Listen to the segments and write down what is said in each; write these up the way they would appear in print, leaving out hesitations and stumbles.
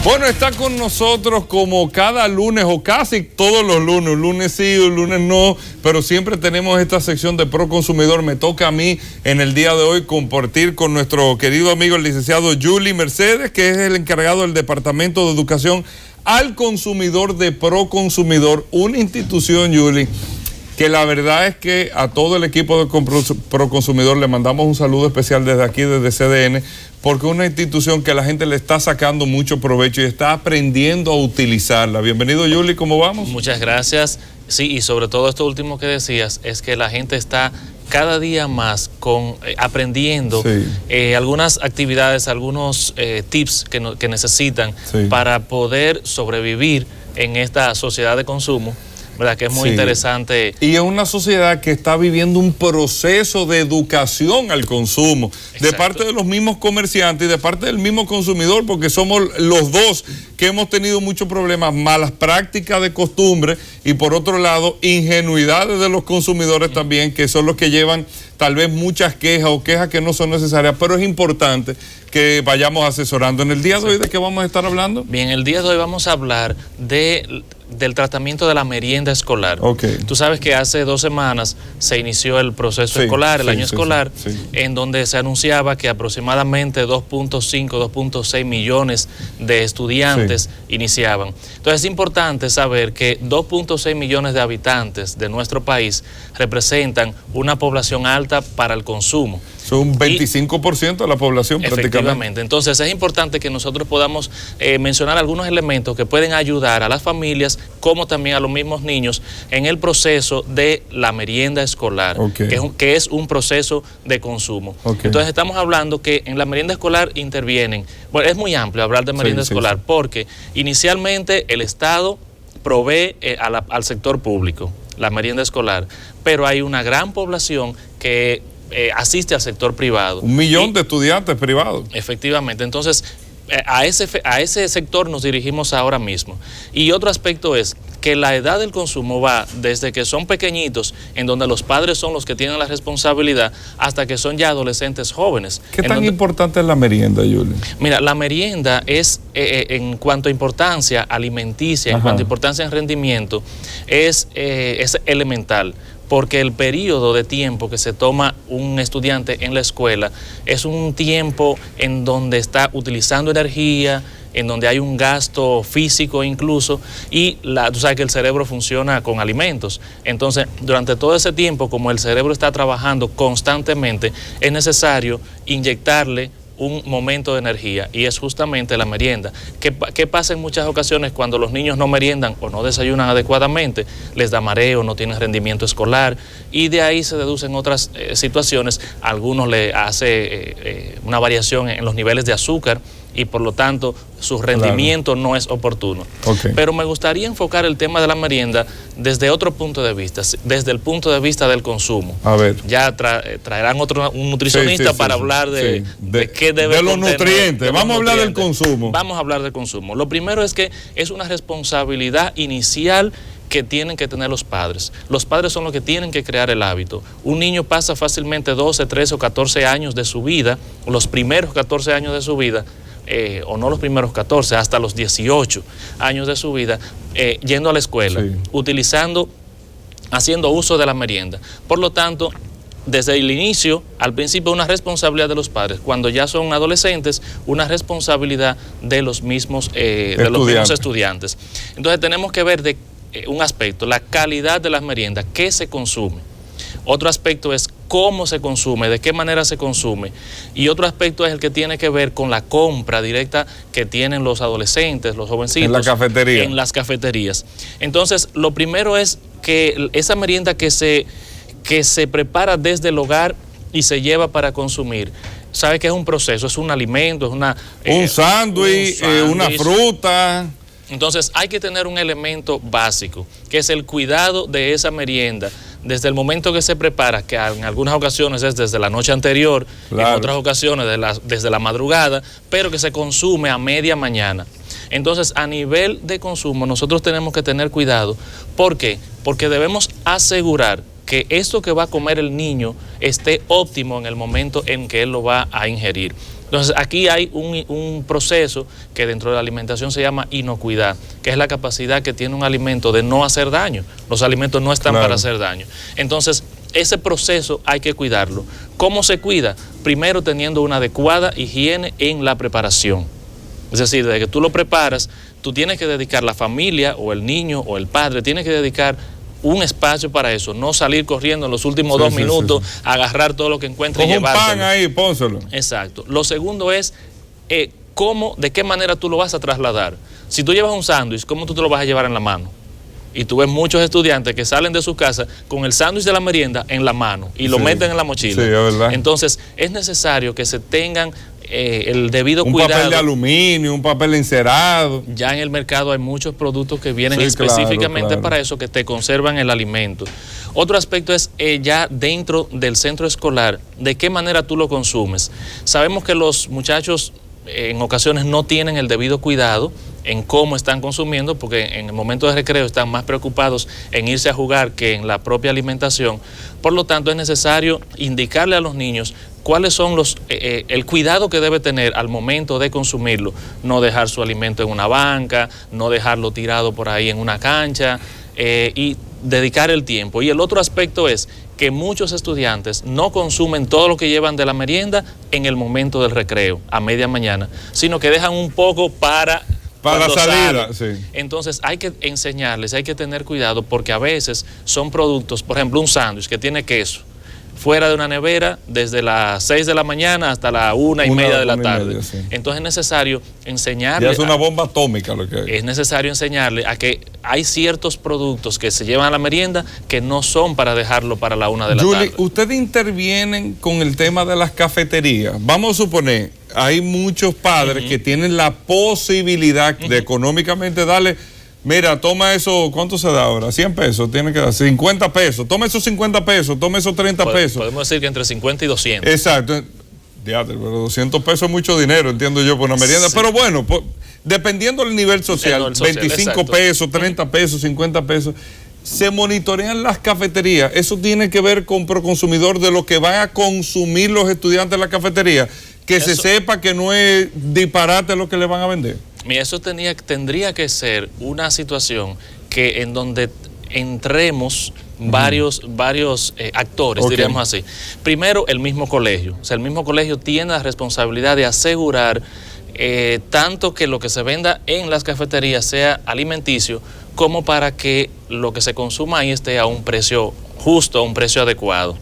Bueno, está con nosotros como cada lunes o casi todos los lunes, un lunes sí, un lunes no, pero siempre tenemos esta sección de Pro Consumidor. Me toca a mí en el día de hoy compartir con nuestro querido amigo el licenciado Yuli Mercedes, que es el encargado del Departamento de Educación al Consumidor de Pro Consumidor, una institución, Yuli, que la verdad es que a todo el equipo de Pro Consumidor le mandamos un saludo especial desde aquí, desde CDN, porque es una institución que la gente le está sacando mucho provecho y está aprendiendo a utilizarla. Bienvenido, Yuli, ¿cómo vamos? Muchas gracias. Sí, y sobre todo esto último que decías, es que la gente está cada día más aprendiendo algunas actividades, algunos tips que necesitan para poder sobrevivir en esta sociedad de consumo, ¿verdad? Que es muy interesante. Y es una sociedad que está viviendo un proceso de educación al consumo, de parte de los mismos comerciantes y de parte del mismo consumidor, porque somos los dos que hemos tenido muchos problemas, malas prácticas de costumbre y por otro lado, ingenuidades de los consumidores también, que son los que llevan tal vez muchas quejas o quejas que no son necesarias, pero es importante que vayamos asesorando. En el día de hoy, ¿de qué vamos a estar hablando? Bien, el día de hoy vamos a hablar del tratamiento de la merienda escolar. Tú sabes que hace 2 semanas se inició el proceso escolar, el año escolar, en donde se anunciaba que aproximadamente 2.5, 2.6 millones de estudiantes iniciaban. Entonces es importante saber que 2.6 millones de habitantes de nuestro país representan una población alta para el consumo. Son un 25% de la población prácticamente. Efectivamente. Entonces es importante que nosotros podamos mencionar algunos elementos que pueden ayudar a las familias como también a los mismos niños en el proceso de la merienda escolar, que es un proceso de consumo. Entonces estamos hablando que en la merienda escolar intervienen, bueno, es muy amplio hablar de merienda escolar porque inicialmente el Estado provee al sector público la merienda escolar, pero hay una gran población que asiste al sector privado. 1 millón de estudiantes privados. Efectivamente, entonces a ese sector nos dirigimos ahora mismo. Y otro aspecto es que la edad del consumo va desde que son pequeñitos, en donde los padres son los que tienen la responsabilidad, hasta que son ya adolescentes jóvenes. ¿Qué tan importante es la merienda, Yuli? Mira, la merienda es, en cuanto a importancia alimenticia, en cuanto a importancia en rendimiento, es elemental. Porque el periodo de tiempo que se toma un estudiante en la escuela es un tiempo en donde está utilizando energía, en donde hay un gasto físico incluso, y tú sabes que el cerebro funciona con alimentos. Entonces, durante todo ese tiempo, como el cerebro está trabajando constantemente, es necesario inyectarle un momento de energía, y es justamente la merienda. ¿Qué pasa en muchas ocasiones cuando los niños no meriendan o no desayunan adecuadamente? Les da mareo, no tienen rendimiento escolar, y de ahí se deducen otras situaciones. A algunos le hace una variación en los niveles de azúcar y por lo tanto su rendimiento no es oportuno. Pero me gustaría enfocar el tema de la merienda desde otro punto de vista, desde el punto de vista del consumo. A ver. Ya traerán un nutricionista para hablar de qué debe de los nutrientes. Vamos a hablar del consumo. Vamos a hablar del consumo. Lo primero es que es una responsabilidad inicial que tienen que tener los padres. Los padres son los que tienen que crear el hábito. Un niño pasa fácilmente 12, 13 o 14 años de su vida, los primeros 14 años de su vida, o no los primeros 14, hasta los 18 años de su vida, yendo a la escuela, haciendo uso de la merienda. Por lo tanto, desde el inicio, al principio, una responsabilidad de los padres. Cuando ya son adolescentes, una responsabilidad de los mismos estudiantes. Entonces tenemos que ver un aspecto, la calidad de las meriendas, qué se consume. Otro aspecto es cómo se consume, de qué manera se consume. Y otro aspecto es el que tiene que ver con la compra directa que tienen los adolescentes, los jovencitos. En la cafetería. En las cafeterías. Entonces, lo primero es que esa merienda que se prepara desde el hogar y se lleva para consumir, sabe que es un proceso, es un alimento, es un sándwich, una fruta. Entonces hay que tener un elemento básico, que es el cuidado de esa merienda, desde el momento que se prepara, que en algunas ocasiones es desde la noche anterior, en otras ocasiones desde la madrugada, pero que se consume a media mañana. Entonces, a nivel de consumo, nosotros tenemos que tener cuidado. ¿Por qué? Porque debemos asegurar que esto que va a comer el niño esté óptimo en el momento en que él lo va a ingerir. Entonces, aquí hay un proceso que dentro de la alimentación se llama inocuidad, que es la capacidad que tiene un alimento de no hacer daño. Los alimentos no están para hacer daño. Entonces, ese proceso hay que cuidarlo. ¿Cómo se cuida? Primero, teniendo una adecuada higiene en la preparación. Es decir, desde que tú lo preparas, tú tienes que dedicar, la familia o el niño o el padre, tiene que dedicar un espacio para eso, no salir corriendo en los últimos 2 minutos, agarrar todo lo que encuentre y llevárselo. Un pan ahí, pónselo. Exacto. Lo segundo es de qué manera tú lo vas a trasladar. Si tú llevas un sándwich, ¿cómo tú te lo vas a llevar en la mano? Y tú ves muchos estudiantes que salen de su casa con el sándwich de la merienda en la mano y lo meten en la mochila. Sí, es verdad. Entonces, es necesario que se tengan el debido cuidado. Un papel de aluminio, un papel encerado. Ya en el mercado hay muchos productos que vienen específicamente para eso, que te conservan el alimento. Otro aspecto es ya dentro del centro escolar, de qué manera tú lo consumes. Sabemos que los muchachos en ocasiones no tienen el debido cuidado en cómo están consumiendo, porque en el momento de recreo están más preocupados en irse a jugar que en la propia alimentación. Por lo tanto, es necesario indicarle a los niños cuáles son el cuidado que debe tener al momento de consumirlo. No dejar su alimento en una banca, no dejarlo tirado por ahí en una cancha, y dedicar el tiempo. Y el otro aspecto es que muchos estudiantes no consumen todo lo que llevan de la merienda en el momento del recreo, a media mañana, sino que dejan un poco para la salida. Sí. Entonces hay que enseñarles, hay que tener cuidado, porque a veces son productos, por ejemplo, un sándwich que tiene queso, fuera de una nevera desde las 6 de la mañana hasta la 1:30 de la tarde. Sí. Entonces es necesario enseñarle. Ya es una bomba atómica lo que hay. Es necesario enseñarle a que hay ciertos productos que se llevan a la merienda que no son para dejarlo para la 1 de la tarde. Ustedes intervienen con el tema de las cafeterías. Vamos a suponer, hay muchos padres que tienen la posibilidad de económicamente darle. Mira, toma eso, ¿cuánto se da ahora? 100 pesos, tiene que dar 50 pesos. Toma esos 50 pesos, toma esos 30 pesos. Podemos decir que entre 50 y 200. Exacto. Diatre, pero 200 pesos es mucho dinero, entiendo yo, por una merienda. Sí. Pero bueno, dependiendo del nivel social, 25 exacto. pesos, 30 pesos, 50 pesos. Se monitorean las cafeterías. Eso tiene que ver con Proconsumidor, de lo que van a consumir los estudiantes en la cafetería. Que se sepa que no es disparate lo que le van a vender. Mira, eso tendría que ser una situación que en donde entremos varios actores, diríamos así. Primero, el mismo colegio. O sea, el mismo colegio tiene la responsabilidad de asegurar tanto que lo que se venda en las cafeterías sea alimenticio, como para que lo que se consuma ahí esté a un precio justo, a un precio adecuado.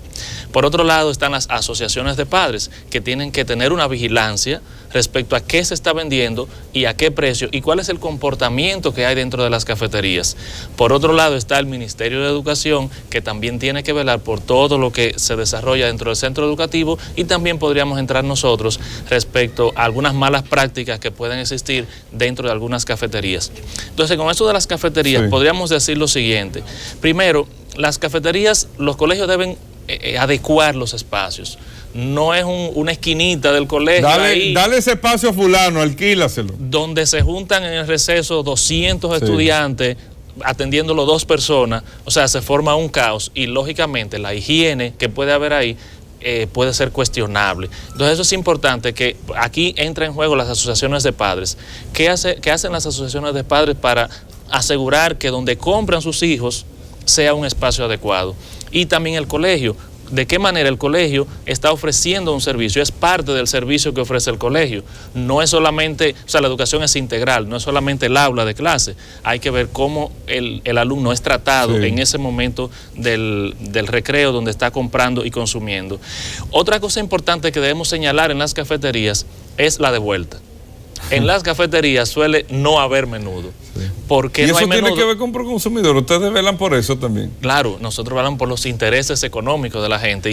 Por otro lado están las asociaciones de padres, que tienen que tener una vigilancia respecto a qué se está vendiendo y a qué precio y cuál es el comportamiento que hay dentro de las cafeterías. Por otro lado está el Ministerio de Educación, que también tiene que velar por todo lo que se desarrolla dentro del centro educativo, y también podríamos entrar nosotros respecto a algunas malas prácticas que pueden existir dentro de algunas cafeterías. Entonces, con eso de las cafeterías, podríamos decir lo siguiente. Primero, las cafeterías, los colegios deben adecuar los espacios. No es una esquinita del colegio. Dale ese espacio a fulano, alquílaselo. Donde se juntan en el receso 200 estudiantes atendiéndolo 2 personas. O sea, se forma un caos y lógicamente la higiene que puede haber ahí puede ser cuestionable. Entonces eso es importante, que aquí entra en juego las asociaciones de padres. ¿Qué hacen las asociaciones de padres para asegurar que donde compran sus hijos sea un espacio adecuado? Y también el colegio. ¿De qué manera el colegio está ofreciendo un servicio? Es parte del servicio que ofrece el colegio. No es solamente, o sea, la educación es integral, no es solamente el aula de clase. Hay que ver cómo el alumno es tratado en ese momento del recreo, donde está comprando y consumiendo. Otra cosa importante que debemos señalar en las cafeterías es la devuelta. En las cafeterías suele no haber menudo. ¿Por qué no hay menudo? ¿Y eso tiene que ver con Proconsumidor? ¿Ustedes velan por eso también? Claro, nosotros velamos por los intereses económicos de la gente.